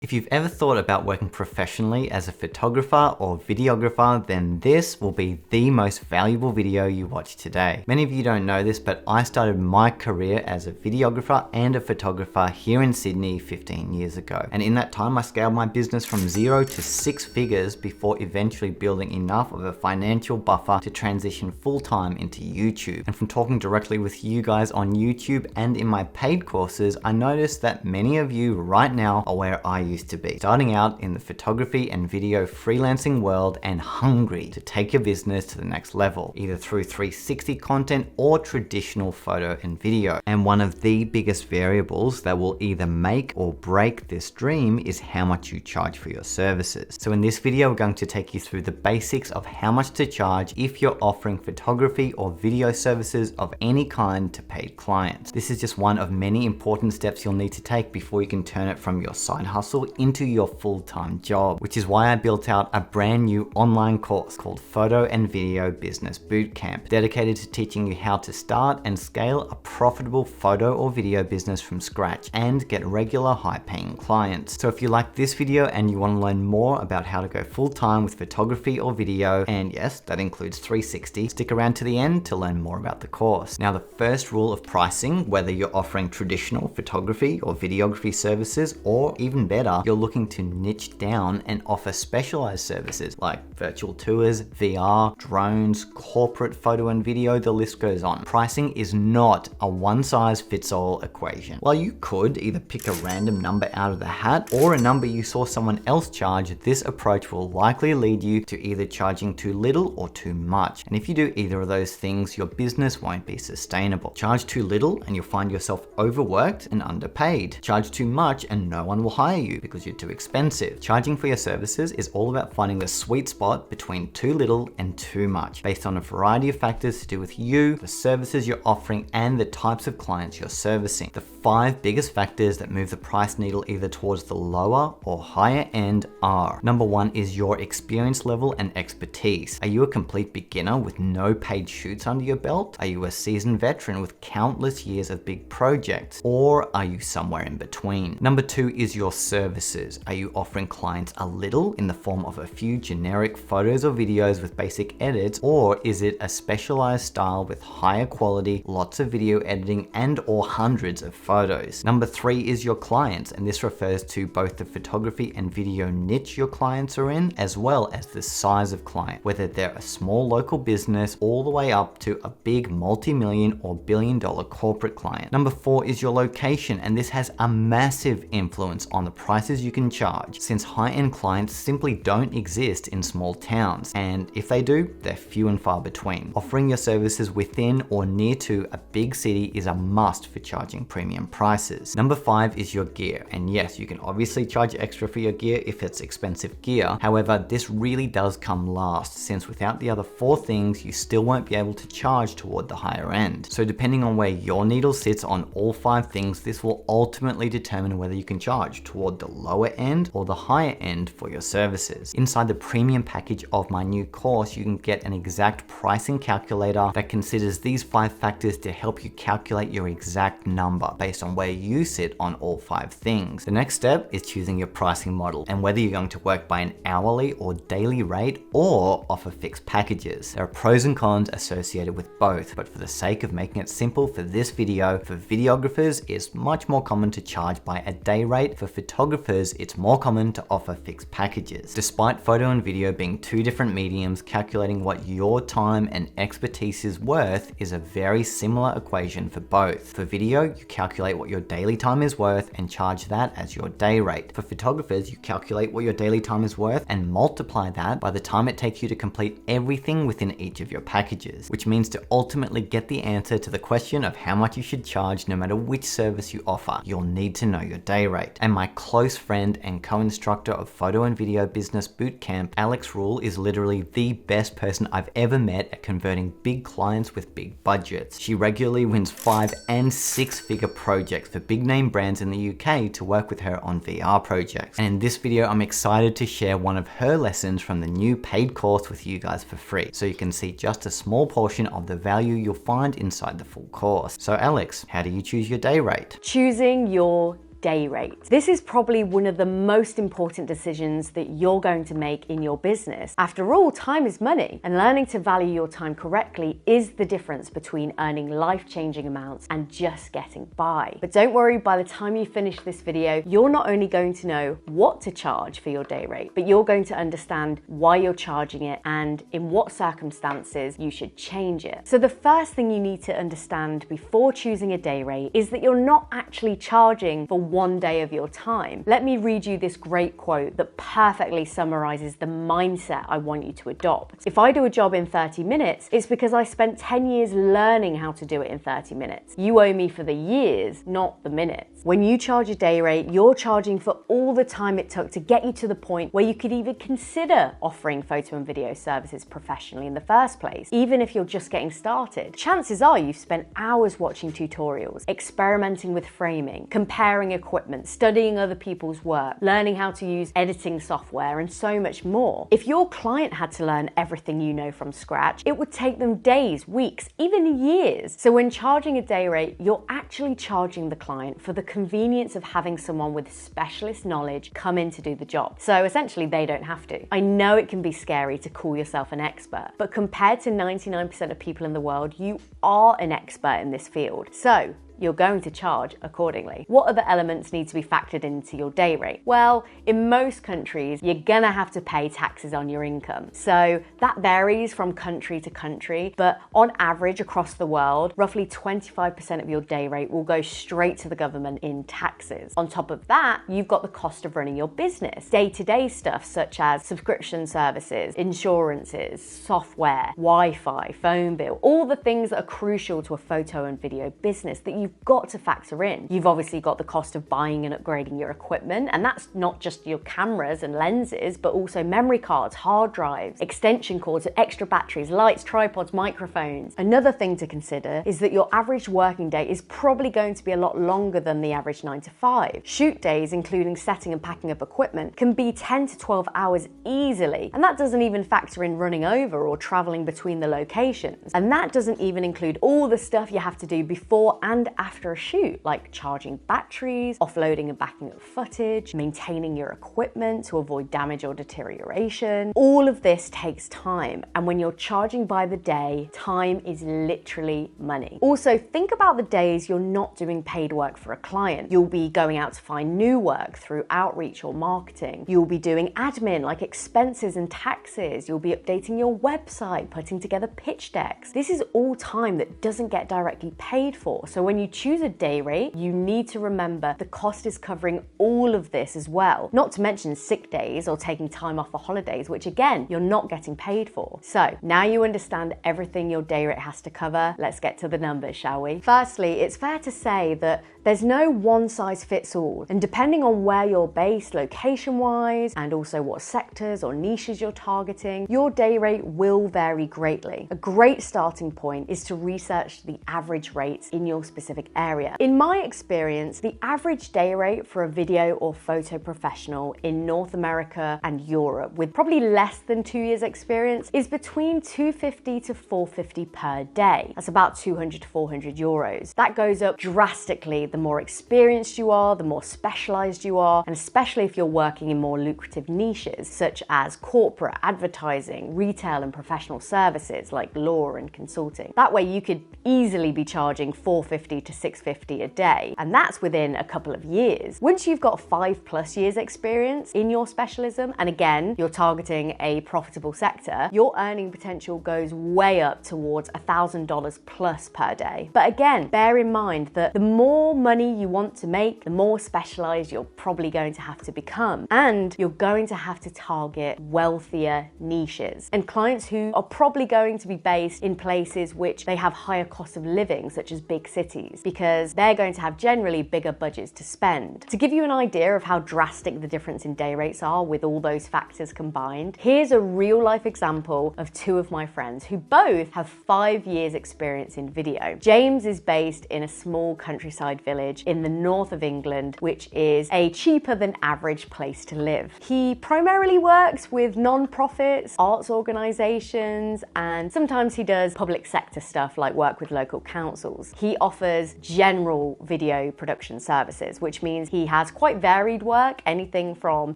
If you've ever thought about working professionally as a photographer or videographer, then this will be the most valuable video you watch today. Many of you don't know this, but I started my career as a videographer and a photographer here in Sydney 15 years ago. And in that time, I scaled my business from 0 to 6 figures before eventually building enough of a financial buffer to transition full-time into YouTube. And from talking directly with you guys on YouTube and in my paid courses, I noticed that many of you right now are where I used to be, starting out in the photography and video freelancing world and hungry to take your business to the next level, either through 360 content or traditional photo and video. And one of the biggest variables that will either make or break this dream is how much you charge for your services. So in this video, we're going to take you through the basics of how much to charge if you're offering photography or video services of any kind to paid clients. This is just one of many important steps you'll need to take before you can turn it from your side hustle into your full-time job, which is why I built out a brand new online course called Photo and Video Business Bootcamp, dedicated to teaching you how to start and scale a profitable photo or video business from scratch and get regular high-paying clients. So if you like this video and you want to learn more about how to go full-time with photography or video, and yes, that includes 360, stick around to the end to learn more about the course. Now, the first rule of pricing, whether you're offering traditional photography or videography services, or even better, you're looking to niche down and offer specialized services like virtual tours, VR, drones, corporate photo and video, the list goes on. Pricing is not a one-size-fits-all equation. While you could either pick a random number out of the hat or a number you saw someone else charge, this approach will likely lead you to either charging too little or too much. And if you do either of those things, your business won't be sustainable. Charge too little and you'll find yourself overworked and underpaid. Charge too much and no one will hire you because you're too expensive. Charging for your services is all about finding the sweet spot between too little and too much, based on a variety of factors to do with you, the services you're offering, and the types of clients you're servicing. The 5 biggest factors that move the price needle either towards the lower or higher end are: number 1 is your experience level and expertise. Are you a complete beginner with no paid shoots under your belt? Are you a seasoned veteran with countless years of big projects? Or are you somewhere in between? Number 2 is your services. Are you offering clients a little in the form of a few generic photos or videos with basic edits, or is it a specialized style with higher quality, lots of video editing, and or hundreds of photos? Number 3 is your clients, and this refers to both the photography and video niche your clients are in, as well as the size of client, whether they're a small local business all the way up to a big multi-million or billion-dollar corporate client. Number 4 is your location, and this has a massive influence on the prices you can charge, since high-end clients simply don't exist in small towns, and if they do, they're few and far between. Offering your services within or near to a big city is a must for charging premium prices. Number 5 is your gear, and yes, you can obviously charge extra for your gear if it's expensive gear. However, this really does come last, since without the other 4 things, you still won't be able to charge toward the higher end. So depending on where your needle sits on all 5 things, this will ultimately determine whether you can charge toward the lower end or the higher end for your services. Inside the premium package of my new course, you can get an exact pricing calculator that considers these 5 factors to help you calculate your exact number based on where you sit on all 5 things. The next step is choosing your pricing model and whether you're going to work by an hourly or daily rate or offer fixed packages. There are pros and cons associated with both, but for the sake of making it simple for this video, for videographers, it's much more common to charge by a day rate. For photographers, it's more common to offer fixed packages. Despite photo and video being 2 different mediums, calculating what your time and expertise is worth is a very similar equation for both. For video, you calculate what your daily time is worth and charge that as your day rate. For photographers, you calculate what your daily time is worth and multiply that by the time it takes you to complete everything within each of your packages, which means to ultimately get the answer to the question of how much you should charge no matter which service you offer, you'll need to know your day rate. And my close friend and co-instructor of Photo and Video Business Bootcamp, Alex Rühl, is literally the best person I've ever met at converting big clients with big budgets. She regularly wins 5 and 6-figure projects for big name brands in the UK to work with her on VR projects. And in this video, I'm excited to share one of her lessons from the new paid course with you guys for free, so you can see just a small portion of the value you'll find inside the full course. So Alex, how do you choose your day rate? Choosing your day rate. This is probably one of the most important decisions that you're going to make in your business. After all, time is money, and learning to value your time correctly is the difference between earning life-changing amounts and just getting by. But don't worry, by the time you finish this video, you're not only going to know what to charge for your day rate, but you're going to understand why you're charging it and in what circumstances you should change it. So the first thing you need to understand before choosing a day rate is that you're not actually charging for one day of your time. Let me read you this great quote that perfectly summarizes the mindset I want you to adopt. If I do a job in 30 minutes, it's because I spent 10 years learning how to do it in 30 minutes. You owe me for the years, not the minutes. When you charge a day rate, you're charging for all the time it took to get you to the point where you could even consider offering photo and video services professionally in the first place, even if you're just getting started. Chances are you've spent hours watching tutorials, experimenting with framing, comparing equipment, studying other people's work, learning how to use editing software, and so much more. If your client had to learn everything you know from scratch, it would take them days, weeks, even years. So when charging a day rate, you're actually charging the client for the convenience of having someone with specialist knowledge come in to do the job. So essentially they don't have to. I know it can be scary to call yourself an expert, but compared to 99% of people in the world, you are an expert in this field. So you're going to charge accordingly. What other elements need to be factored into your day rate? Well, in most countries, you're gonna have to pay taxes on your income. So that varies from country to country, but on average across the world, roughly 25% of your day rate will go straight to the government in taxes. On top of that, you've got the cost of running your business. Day-to-day stuff such as subscription services, insurances, software, Wi-Fi, phone bill, all the things that are crucial to a photo and video business that you've got to factor in. You've obviously got the cost of buying and upgrading your equipment, and that's not just your cameras and lenses, but also memory cards, hard drives, extension cords, extra batteries, lights, tripods, microphones. Another thing to consider is that your average working day is probably going to be a lot longer than the average 9 to 5. Shoot days, including setting and packing up equipment, can be 10 to 12 hours easily, and that doesn't even factor in running over or traveling between the locations. And that doesn't even include all the stuff you have to do before and after a shoot, like charging batteries, offloading and backing up footage, maintaining your equipment to avoid damage or deterioration. All of this takes time, and when you're charging by the day, time is literally money. Also, think about the days you're not doing paid work for a client. You'll be going out to find new work through outreach or marketing. You'll be doing admin like expenses and taxes. You'll be updating your website, putting together pitch decks. This is all time that doesn't get directly paid for. So when you choose a day rate, you need to remember the cost is covering all of this as well. Not to mention sick days or taking time off for holidays, which again, you're not getting paid for. So now you understand everything your day rate has to cover. Let's get to the numbers, shall we? Firstly, it's fair to say that there's no one size fits all. And depending on where you're based location-wise, and also what sectors or niches you're targeting, your day rate will vary greatly. A great starting point is to research the average rates in your specific area. In my experience, the average day rate for a video or photo professional in North America and Europe, with probably less than 2 years experience, is between $250 to $450 per day. That's about 200 to 400 euros. That goes up drastically the more experienced you are, the more specialized you are, and especially if you're working in more lucrative niches such as corporate, advertising, retail and professional services like law and consulting. That way you could easily be charging $450 to $650 a day, and that's within a couple of years. Once you've got 5+ years experience in your specialism, and again, you're targeting a profitable sector, your earning potential goes way up towards $1,000 plus per day. But again, bear in mind that the more money you want to make, the more specialized you're probably going to have to become, and you're going to have to target wealthier niches and clients who are probably going to be based in places which they have higher cost of living, such as big cities, because they're going to have generally bigger budgets to spend. To give you an idea of how drastic the difference in day rates are with all those factors combined, here's a real life example of two of my friends who both have 5 years experience in video. James is based in a small countryside village village in the north of England, which is a cheaper than average place to live. He primarily works with non-profits, arts organisations, and sometimes he does public sector stuff like work with local councils. He offers general video production services, which means he has quite varied work, anything from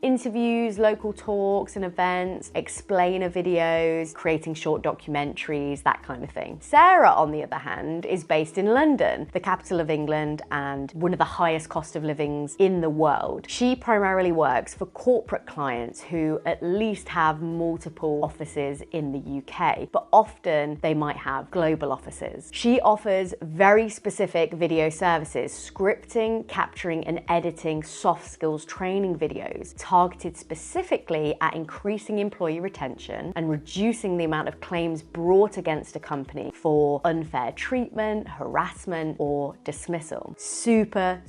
interviews, local talks and events, explainer videos, creating short documentaries, that kind of thing. Sarah, on the other hand, is based in London, the capital of England and one of the highest cost of livings in the world. She primarily works for corporate clients who at least have multiple offices in the UK, but often they might have global offices. She offers very specific video services, scripting, capturing and editing soft skills training videos targeted specifically at increasing employee retention and reducing the amount of claims brought against a company for unfair treatment, harassment, or dismissal. Super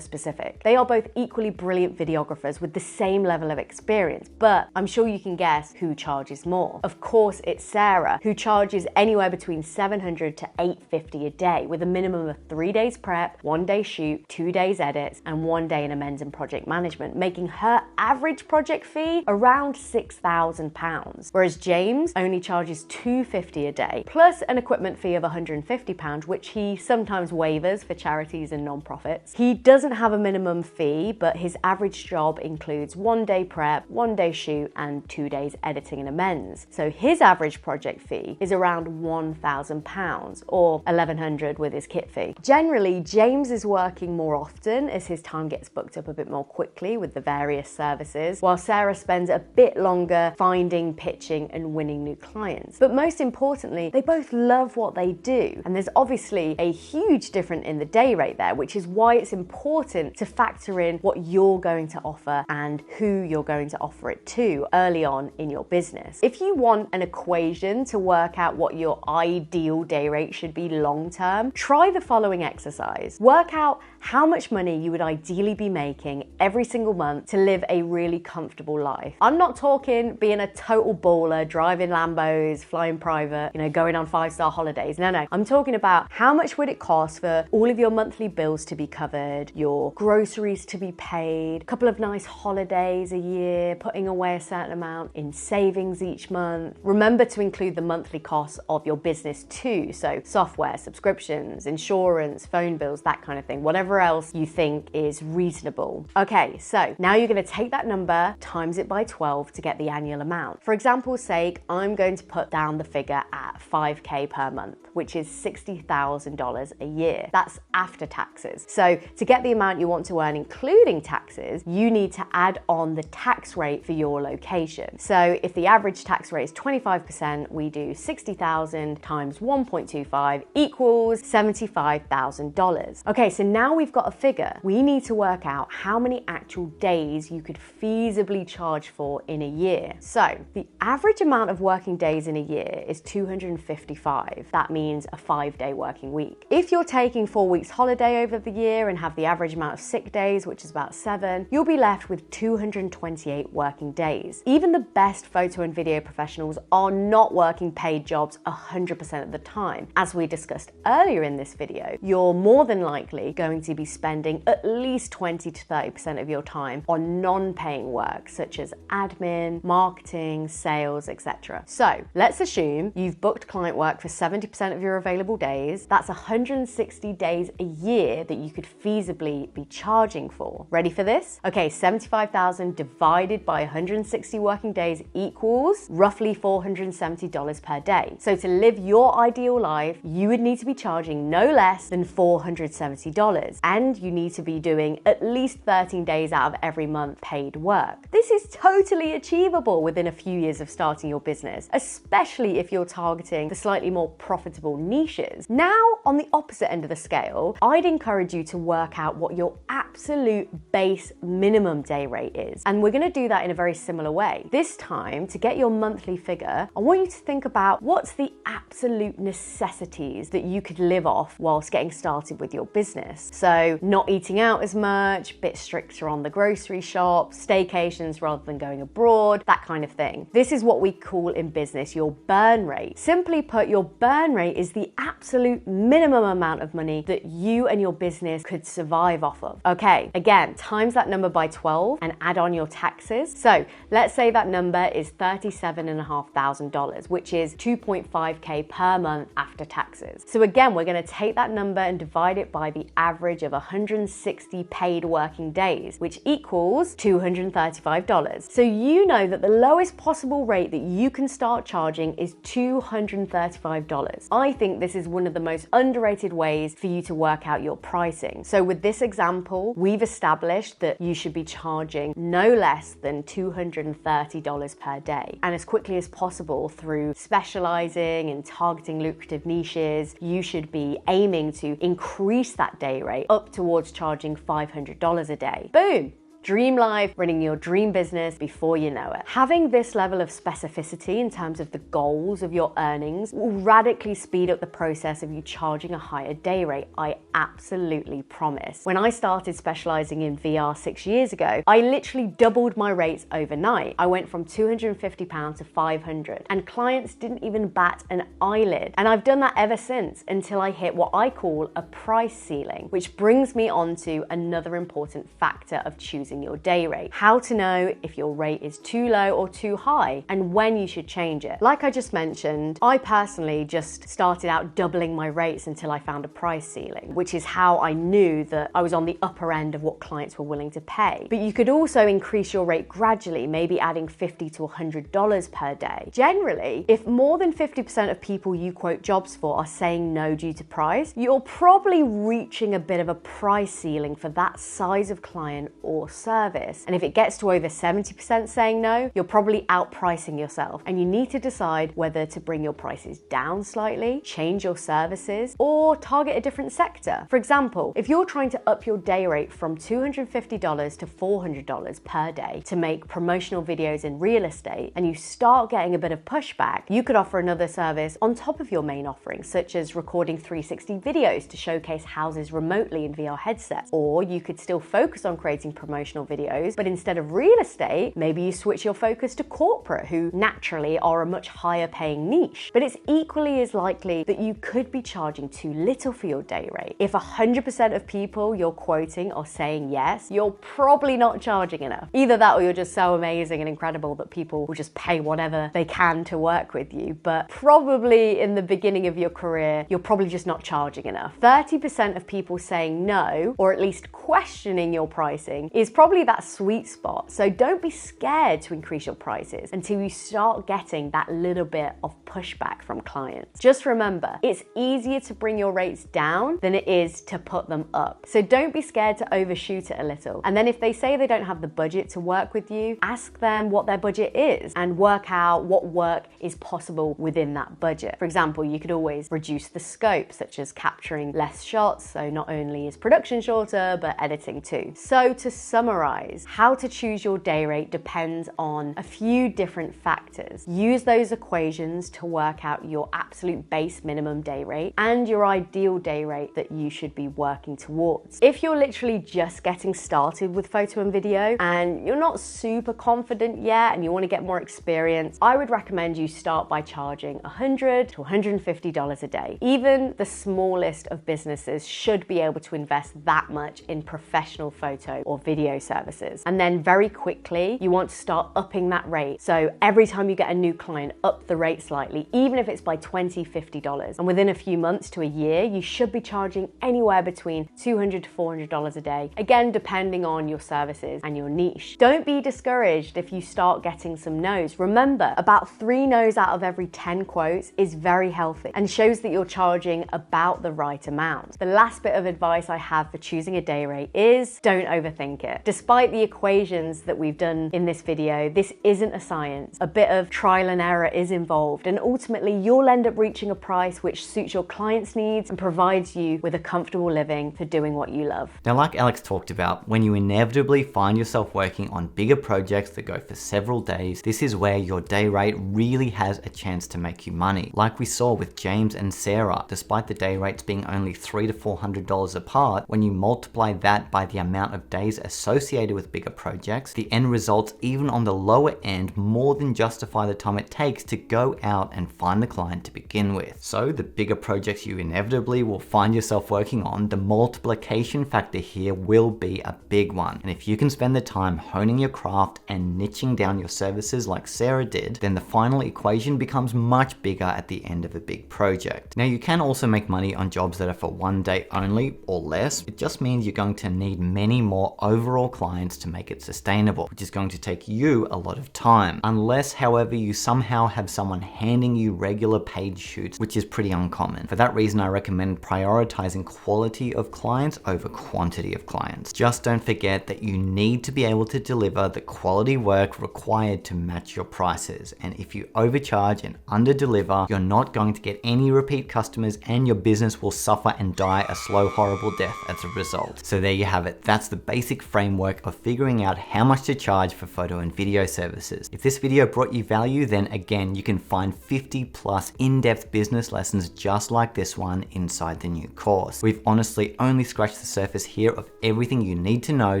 specific. They are both equally brilliant videographers with the same level of experience, but I'm sure you can guess who charges more. Of course, it's Sarah, who charges anywhere between $700 to $850 a day, with a minimum of 3 days prep, 1 day shoot, 2 days edits, and 1 day in amends and project management, making her average project fee around £6,000. Whereas James only charges $250 a day, plus an equipment fee of £150, which he sometimes waivers for charities and non-profits. He doesn't have a minimum fee, but his average job includes 1 day prep, 1 day shoot, and 2 days editing and amends. So his average project fee is around £1,000 or $1,100 with his kit fee. Generally, James is working more often as his time gets booked up a bit more quickly with the various services, while Sarah spends a bit longer finding, pitching, and winning new clients. But most importantly, they both love what they do. And there's obviously a huge difference in the day rate there, which is why it's important to factor in what you're going to offer and who you're going to offer it to early on in your business. If you want an equation to work out what your ideal day rate should be long term, try the following exercise. Work out how much money you would ideally be making every single month to live a really comfortable life. I'm not talking being a total baller, driving Lambos, flying private, going on 5-star holidays. No. I'm talking about how much would it cost for all of your monthly bills to be covered, your groceries to be paid, a couple of nice holidays a year, putting away a certain amount in savings each month. Remember to include the monthly costs of your business too, so software, subscriptions, insurance, phone bills, that kind of thing, whatever else you think is reasonable. Okay, so now you're going to take that number, times it by 12 to get the annual amount. For example's sake, I'm going to put down the figure at 5k per month, which is $60,000 a year. That's after taxes. So to get the amount you want to earn, including taxes, you need to add on the tax rate for your location. So if the average tax rate is 25%, we do 60,000 times 1.25 equals $75,000. Okay, so now we've got a figure. We need to work out how many actual days you could feasibly charge for in a year. So the average amount of working days in a year is 255. That means a 5-day working week. If you're taking 4 weeks holiday over the year and have the average amount of sick days, which is about 7, you'll be left with 228 working days. Even the best photo and video professionals are not working paid jobs 100% of the time. As we discussed earlier in this video, you're more than likely going to be spending at least 20 to 30% of your time on non-paying work, such as admin, marketing, sales, etc. So let's assume you've booked client work for 70% of your available days. That's 160 days a year that you could feasibly be charging for. Ready for this? Okay, 75,000 divided by 160 working days equals roughly $470 per day. So to live your ideal life, you would need to be charging no less than $470, and you need to be doing at least 13 days out of every month paid work. This is totally achievable within a few years of starting your business, especially if you're targeting the slightly more profitable niches. Now, on the opposite end of the scale, I'd encourage you to work out what your absolute base minimum day rate is. And we're going to do that in a very similar way. This time, to get your monthly figure, I want you to think about what's the absolute necessities that you could live off whilst getting started with your business. So not eating out as much, a bit stricter on the grocery shop, staycations rather than going abroad, that kind of thing. This is what we call in business your burn rate. Simply put, your burn rate is the absolute minimum amount of money that you and your business could survive off of. Okay, again, times that number by 12 and add on your taxes. So let's say that number is $37,500, which is 2.5K per month after taxes. So again, we're going to take that number and divide it by the average of 160 paid working days, which equals $235. So you know that the lowest possible rate that you can start charging is $235. I think this is one of the most underrated ways for you to work out your pricing. So with this example, we've established that you should be charging no less than $230 per day. And as quickly as possible through specializing and targeting lucrative niches, you should be aiming to increase that day rate up towards charging $500 a day. Boom! Dream life, running your dream business before you know it. Having this level of specificity in terms of the goals of your earnings will radically speed up the process of you charging a higher day rate. I absolutely promise. When I started specializing in VR 6 years ago, I literally doubled my rates overnight. I went from £250 to $500, and clients didn't even bat an eyelid. And I've done that ever since until I hit what I call a price ceiling, which brings me on to another important factor of choosing your day rate. How to know if your rate is too low or too high and when you should change it. Like I just mentioned, I personally just started out doubling my rates until I found a price ceiling, which is how I knew that I was on the upper end of what clients were willing to pay. But you could also increase your rate gradually, maybe adding $50 to $100 per day. Generally, if more than 50% of people you quote jobs for are saying no due to price, you're probably reaching a bit of a price ceiling for that size of client or service. And if it gets to over 70% saying no, you're probably outpricing yourself, and you need to decide whether to bring your prices down slightly, change your services, or target a different sector. For example, if you're trying to up your day rate from $250 to $400 per day to make promotional videos in real estate, and you start getting a bit of pushback, you could offer another service on top of your main offering, such as recording 360 videos to showcase houses remotely in VR headsets. Or you could still focus on creating promotional videos, but instead of real estate, maybe you switch your focus to corporate, who naturally are a much higher paying niche. But it's equally as likely that you could be charging too little for your day rate. If 100% of people you're quoting are saying yes, you're probably not charging enough. Either that, or you're just so amazing and incredible that people will just pay whatever they can to work with you. But probably in the beginning of your career, you're probably just not charging enough. 30% of people saying no, or at least questioning your pricing, is probably that sweet spot. So don't be scared to increase your prices until you start getting that little bit of pushback from clients. Just remember, it's easier to bring your rates down than it is to put them up. So don't be scared to overshoot it a little. And then if they say they don't have the budget to work with you, ask them what their budget is and work out what work is possible within that budget. For example, you could always reduce the scope, such as capturing less shots, so not only is production shorter, but editing too. So to summarize, how to choose your day rate depends on a few different factors. Use those equations to work out your absolute base minimum day rate and your ideal day rate that you should be working towards. If you're literally just getting started with photo and video and you're not super confident yet and you want to get more experience, I would recommend you start by charging $100 to $150 a day. Even the smallest of businesses should be able to invest that much in professional photo or video services. And then very quickly, you want to start upping that rate. So every time you get a new client, up the rate slightly, even if it's by $20, $50. And within a few months to a year, you should be charging anywhere between $200 to $400 a day. Again, depending on your services and your niche. Don't be discouraged if you start getting some no's. Remember, about 3 no's out of every 10 quotes is very healthy and shows that you're charging about the right amount. The last bit of advice I have for choosing a day rate is don't overthink it. Despite the equations that we've done in this video, this isn't a science. A bit of trial and error is involved, and ultimately you'll end up reaching a price which suits your clients' needs and provides you with a comfortable living for doing what you love. Now, like Alex talked about, when you inevitably find yourself working on bigger projects that go for several days, this is where your day rate really has a chance to make you money. Like we saw with James and Sarah, despite the day rates being only $300 to $400 apart, when you multiply that by the amount of days associated with bigger projects, the end results, even on the lower end, more than justify the time it takes to go out and find the client to begin with. So the bigger projects you inevitably will find yourself working on, the multiplication factor here will be a big one. And if you can spend the time honing your craft and niching down your services like Sarah did, then the final equation becomes much bigger at the end of a big project. Now, you can also make money on jobs that are for one day only or less. It just means you're going to need many more overall clients to make it sustainable, which is going to take you a lot of time. Unless, however, you somehow have someone handing you regular paid shoots, which is pretty uncommon. For that reason, I recommend prioritizing quality of clients over quantity of clients. Just don't forget that you need to be able to deliver the quality work required to match your prices. And if you overcharge and underdeliver, you're not going to get any repeat customers and your business will suffer and die a slow, horrible death as a result. So there you have it. That's the basic framework of figuring out how much to charge for photo and video services. If this video brought you value, then again, you can find 50 plus in-depth business lessons just like this one inside the new course. We've honestly only scratched the surface here of everything you need to know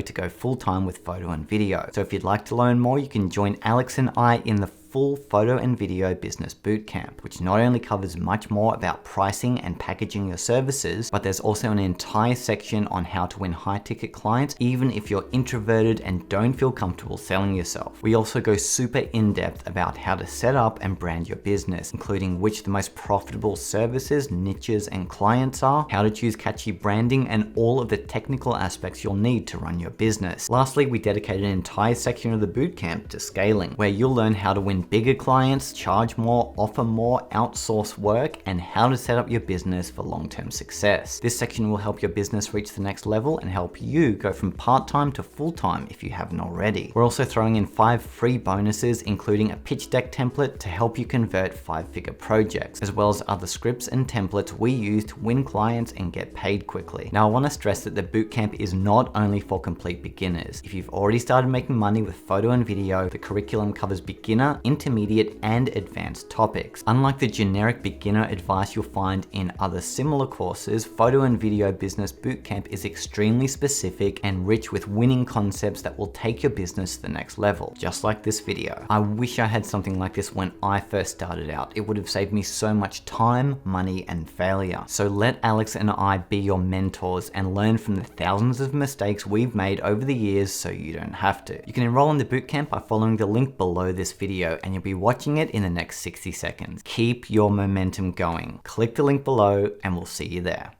to go full-time with photo and video. So if you'd like to learn more, you can join Alex and I in the full photo and video business bootcamp, which not only covers much more about pricing and packaging your services, but there's also an entire section on how to win high ticket clients, even if you're introverted and don't feel comfortable selling yourself. We also go super in depth about how to set up and brand your business, including which the most profitable services, niches, and clients are, how to choose catchy branding, and all of the technical aspects you'll need to run your business. Lastly, we dedicate an entire section of the bootcamp to scaling, where you'll learn how to win bigger clients, charge more, offer more, outsource work, and how to set up your business for long-term success. This section will help your business reach the next level and help you go from part-time to full-time if you haven't already. We're also throwing in 5 free bonuses, including a pitch deck template to help you convert 5-figure projects, as well as other scripts and templates we use to win clients and get paid quickly. Now, I want to stress that the bootcamp is not only for complete beginners. If you've already started making money with photo and video, the curriculum covers beginner, intermediate, and advanced topics. Unlike the generic beginner advice you'll find in other similar courses, Photo and Video Business Bootcamp is extremely specific and rich with winning concepts that will take your business to the next level, just like this video. I wish I had something like this when I first started out. It would have saved me so much time, money, and failure. So let Alex and I be your mentors and learn from the thousands of mistakes we've made over the years so you don't have to. You can enroll in the bootcamp by following the link below this video, and you'll be watching it in the next 60 seconds. Keep your momentum going. Click the link below and we'll see you there.